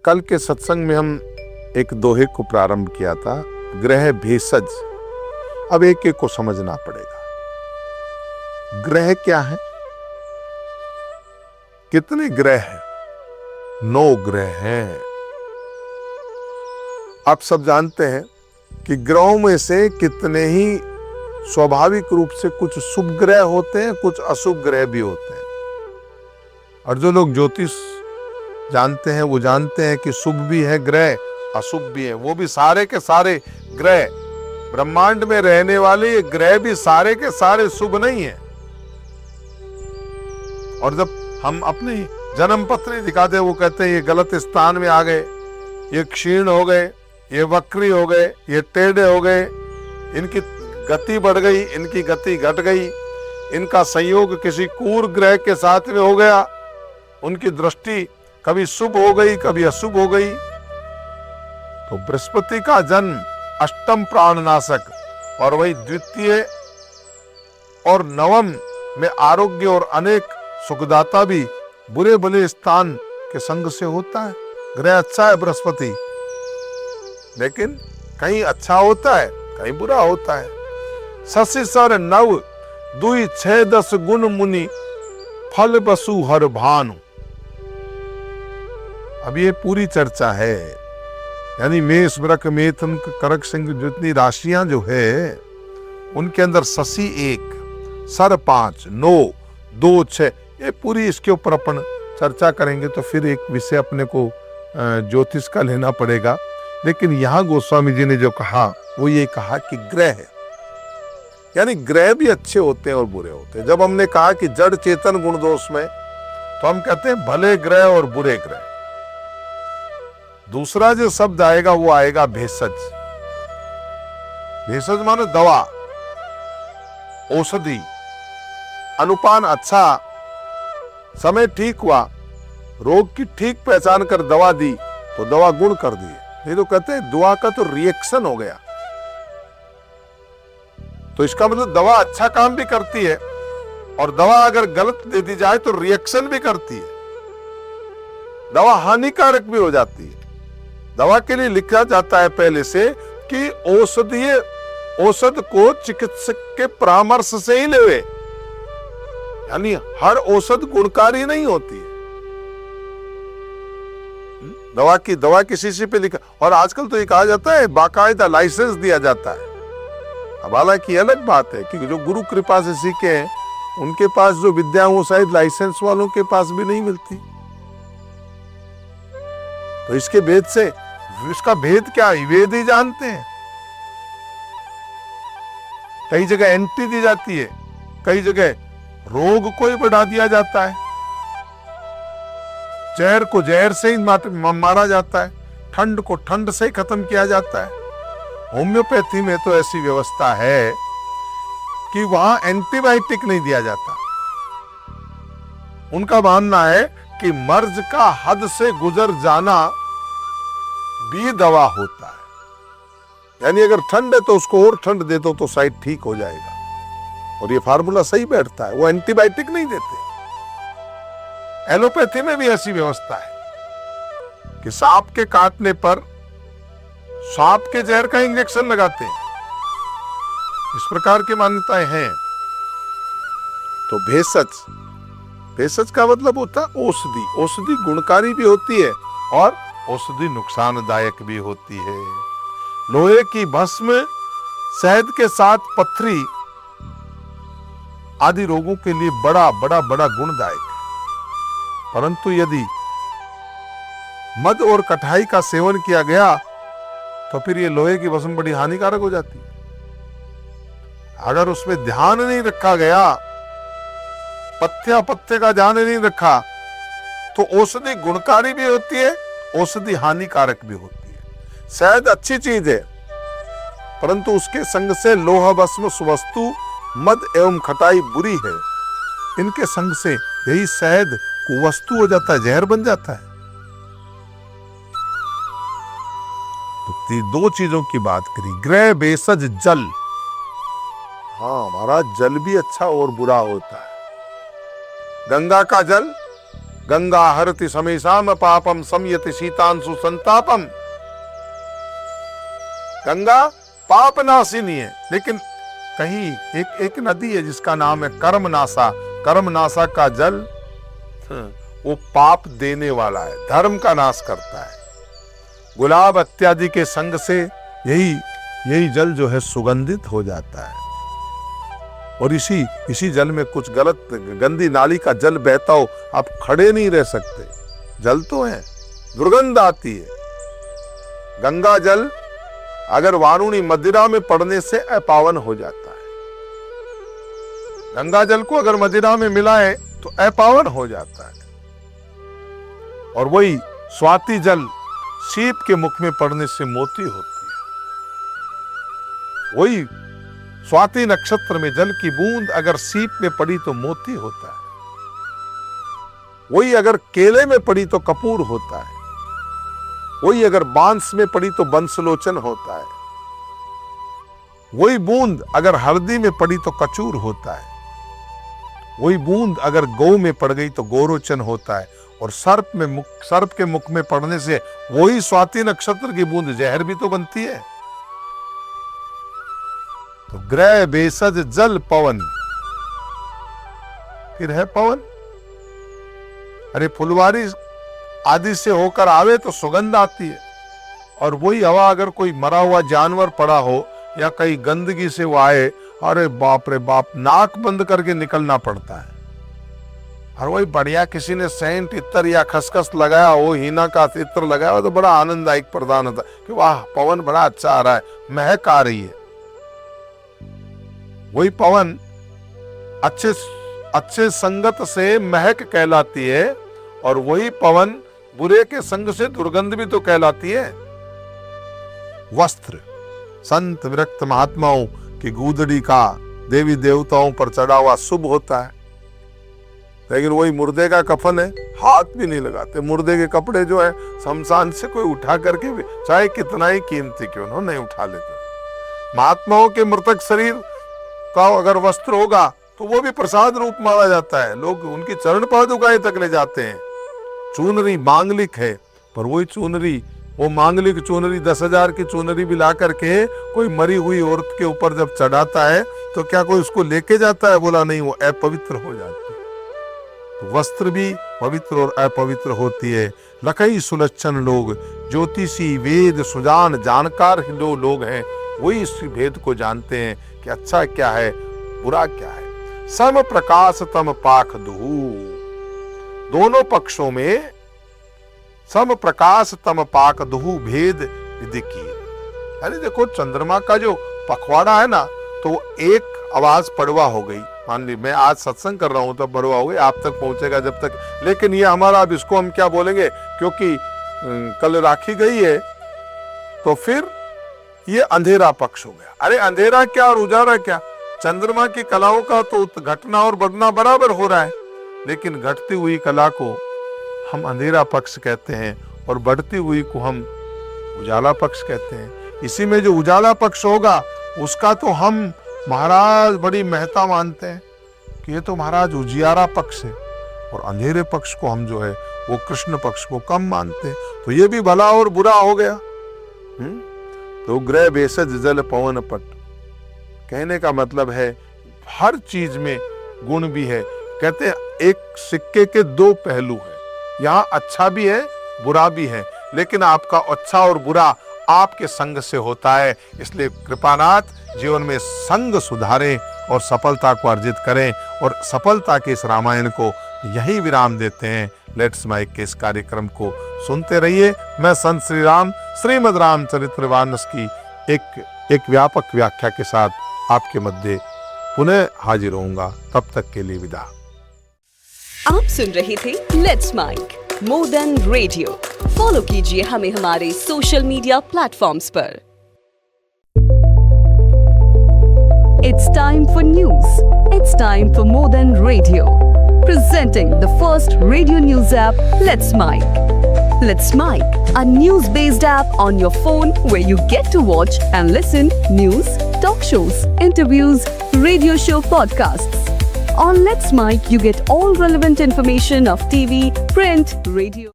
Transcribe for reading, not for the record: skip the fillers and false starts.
कल के सत्संग में हम एक दोहे को प्रारंभ किया था, ग्रह भेषज। अब एक एक को समझना पड़ेगा। ग्रह क्या है? कितने ग्रह हैं? 9 ग्रह हैं। आप सब जानते हैं कि ग्रहों में से कितने ही स्वाभाविक रूप से कुछ शुभ ग्रह होते हैं, कुछ अशुभ ग्रह भी होते हैं। और जो लोग ज्योतिष जानते हैं वो जानते हैं कि शुभ भी है ग्रह, अशुभ भी है। वो भी सारे के सारे ग्रह, ब्रह्मांड में रहने वाले ये ग्रह भी सारे के सारे शुभ नहीं है। और जब हम अपनी जन्म पत्री दिखाते हैं, वो कहते हैं ये गलत स्थान में आ गए, ये क्षीण हो गए, ये वक्री हो गए, ये टेढ़े हो गए, इनकी गति बढ़ गई, इनकी गति घट गई, इनका संयोग किसी क्रूर ग्रह के साथ में हो गया, उनकी दृष्टि कभी शुभ हो गई, कभी अशुभ हो गई। तो बृहस्पति का जन्म अष्टम प्राणनाशक और वही द्वितीय और नवम में आरोग्य और अनेक सुखदाता भी बुरे भले स्थान के संग से होता है। ग्रह अच्छा है बृहस्पति, लेकिन कहीं अच्छा होता है, कहीं बुरा होता है। शशि सर नव दुई 6 10 गुण मुनि फल बसु हर भानु। अब ये पूरी चर्चा है, यानी मेष वृक मिथुन कर्क सिंह जितनी राशियां जो है उनके अंदर शशि 1, सर 5, 9, 2, 6, ये पूरी इसके ऊपर अपन चर्चा करेंगे तो फिर एक विषय अपने को ज्योतिष का लेना पड़ेगा। लेकिन यहाँ गोस्वामी जी ने जो कहा वो ये कहा कि ग्रह है, यानी ग्रह भी अच्छे होते हैं और बुरे होते हैं। जब हमने कहा कि जड़ चेतन गुण दोष में, तो हम कहते हैं भले ग्रह और बुरे ग्रह। दूसरा जो शब्द आएगा वो आएगा भेषज। भेषज माने दवा, औषधि। अनुपान अच्छा, समय ठीक हुआ, रोग की ठीक पहचान कर दवा दी तो दवा गुण कर दी। नहीं तो कहते हैं दवा का तो रिएक्शन हो गया। तो इसका मतलब दवा अच्छा काम भी करती है और दवा अगर गलत दे दी जाए तो रिएक्शन भी करती है। दवा हानिकारक भी हो जाती है। दवा के लिए लिखा जाता है पहले से कि औषध को चिकित्सक के परामर्श से ही लेवे, यानी हर औषध गुणकारी नहीं होती है। दवा की शीशी पे लिखा, और आजकल तो ये कहा जाता है बाकायदा लाइसेंस दिया जाता है। अब हालांकि अलग बात है कि जो गुरु कृपा से सीखे हैं उनके पास जो विद्या वो शायद लाइसेंस वालों के पास भी नहीं मिलती। तो इसके भेद से, इसका भेद क्या है वेद ही जानते हैं। कई जगह एंटी दी जाती है, कई जगह रोग को ही बढ़ा दिया जाता है, जहर को जहर से ही मारा जाता है, ठंड को ठंड से ही खत्म किया जाता है। होम्योपैथी में तो ऐसी व्यवस्था है कि वहां एंटीबायोटिक नहीं दिया जाता। उनका मानना है कि मर्ज का हद से गुजर जाना भी दवा होता है, यानी अगर ठंड है तो उसको और ठंड दे दो तो शायद ठीक हो जाएगा। और ये फार्मूला सही बैठता है, वो एंटीबायोटिक नहीं देते। एलोपैथी में भी ऐसी व्यवस्था है कि सांप के काटने पर सांप के जहर का इंजेक्शन लगाते हैं। इस प्रकार की मान्यताएं हैं। तो भेषज का मतलब होता है औषधि। औषधि गुणकारी भी होती है और औषधि नुकसानदायक भी होती है। लोहे की भस्म, शहद के साथ पथरी आदि रोगों के लिए बड़ा गुणदायक है। परंतु यदि मद और कटाई का सेवन किया गया तो फिर ये लोहे की भस्म बड़ी हानिकारक हो जाती है। अगर उसमें ध्यान नहीं रखा गया, पत्ते का ध्यान नहीं रखा, तो औषधि गुणकारी भी होती है, औषधि हानिकारक भी होती है। शहद अच्छी चीज है, परंतु उसके संग से लोह भस्म सुवस्तु, मद एवं खटाई बुरी है। इनके संग से यही शहद कुवस्तु हो जाता है, जहर बन जाता है। तो 2 चीजों की बात करी, ग्रह भेषज जल। हाँ महाराज, जल भी अच्छा और बुरा होता है। गंगा का जल गंगा हरति समेषाम पापम संयति शीतांशु संतापम। गंगा पापनाशिनी है, लेकिन कहीं एक नदी है जिसका नाम है कर्मनाशा। कर्मनाशा का जल वो पाप देने वाला है, धर्म का नाश करता है। गुलाब इत्यादि के संग से यही जल जो है सुगंधित हो जाता है। और इसी जल में कुछ गलत गंदी नाली का जल बहता हो, आप खड़े नहीं रह सकते, जल तो है, दुर्गंध आती है। गंगा जल अगर वारुणी मदिरा में पड़ने से अपावन हो जाता है। गंगा जल को अगर मदिरा में मिलाए तो अपावन हो जाता है। और वही स्वाति जल सीप के मुख में पड़ने से मोती होती है। वही स्वाति नक्षत्र में जल की बूंद अगर सीप में पड़ी तो मोती होता है। वही अगर केले में पड़ी तो कपूर होता है। वही अगर बांस में पड़ी तो बंसलोचन होता है। वही बूंद अगर हल्दी में पड़ी तो कचूर होता है। वही बूंद अगर गौ में पड़ गई तो गोरोचन होता है। और सर्प के मुख में पड़ने से वही स्वाति नक्षत्र की बूंद जहर भी तो बनती है। तो ग्रह बेसज जल पवन, फिर है पवन। अरे फुलवारी आदि से होकर आवे तो सुगंध आती है। और वही हवा अगर कोई मरा हुआ जानवर पड़ा हो या कहीं गंदगी से वो आए, अरे बाप रे बाप, नाक बंद करके निकलना पड़ता है। और वही बढ़िया किसी ने सेंट इत्र या खसखस लगाया हो, हीना का इत्र लगाया हो, तो बड़ा आनंददायक प्रदान होता है कि वाह पवन बड़ा अच्छा आ रहा है, महक आ रही है। वही पवन अच्छे संगत से महक कहलाती है। और वही पवन बुरे के संग से दुर्गंध भी तो कहलाती है। वस्त्र संत विरक्त महात्माओं की गूदड़ी का देवी देवताओं पर चढ़ा हुआ शुभ होता है, लेकिन वही मुर्दे का कफन है, हाथ भी नहीं लगाते। मुर्दे के कपड़े जो है शमशान से कोई उठा करके भी, चाहे कितना ही कीमती क्यों न, नहीं उठा लेते। महात्माओं के मृतक शरीर का अगर वस्त्र होगा तो वो भी प्रसाद रूप माना जाता है। लोग उनकी चरण पादुकाएं तक ले जाते हैं। चूनरी मांगलिक है, पर वही चूनरी, वो मांगलिक चूनरी 10,000 की चूनरी भी ला करके कोई मरी हुई औरत के ऊपर जब चढ़ाता है तो क्या कोई उसको लेके जाता है? बोला नहीं, वो अपवित्र हो जाती है। तो वस्त्र भी पवित्र और अपवित्र होती है। लखई सुलक्षण लोग, ज्योतिषी वेद सुजान जानकार लोग हैं, वही इस भेद को जानते हैं कि अच्छा क्या है बुरा क्या है। सम प्रकाश तम पाख दुहु, दोनों पक्षों में सम प्रकाश तम पाक दुहु भेद विधि की। यानी देखो चंद्रमा का जो पखवाड़ा है ना, तो एक आवाज पड़वा हो गई। मान ली मैं आज सत्संग कर रहा हूं तो पड़वा हो गई, आप तक पहुंचेगा जब तक, लेकिन ये हमारा, अब इसको हम क्या बोलेंगे, क्योंकि कल राखी गई है तो फिर ये अंधेरा पक्ष हो गया। अरे अंधेरा क्या और उजाला क्या, चंद्रमा की कलाओं का तो घटना और बढ़ना बराबर हो रहा है, लेकिन घटती हुई कला को हम अंधेरा पक्ष कहते हैं और बढ़ती हुई को हम उजाला पक्ष कहते हैं। इसी में जो उजाला पक्ष होगा उसका तो हम महाराज बड़ी महत्ता मानते हैं कि ये तो महाराज उजियारा पक्ष है, और अंधेरे पक्ष को हम जो है वो कृष्ण पक्ष को कम मानते हैं। तो ये भी भला और बुरा हो गया। तो ग्रह बेसज जल पवन पट, कहने का मतलब है हर चीज में गुण भी है। कहते हैं एक सिक्के के दो पहलू हैं, यहाँ अच्छा भी है बुरा भी है, लेकिन आपका अच्छा और बुरा आपके संग से होता है। इसलिए कृपानाथ जीवन में संग सुधारें और सफलता को अर्जित करें। और सफलता के इस रामायण को यही विराम देते हैं। लेट्स माइक के इस कार्यक्रम को सुनते रहिए। मैं संत श्री राम श्रीमद् रामचरितमानस की एक व्यापक व्याख्या के साथ आपके मध्य पुनः हाजिर होऊंगा। तब तक के लिए विदा। आप सुन रहे थे let's mike more than radio. Follow कीजिए हमें हमारे सोशल मीडिया प्लेटफॉर्म्स पर। It's time for news. It's time for More Than Radio. Presenting the first radio news app, Let's Mic. Let's Mic, a news-based app on your phone where you get to watch and listen news, talk shows, interviews, radio show podcasts. On Let's Mic, you get all relevant information of TV, print, radio.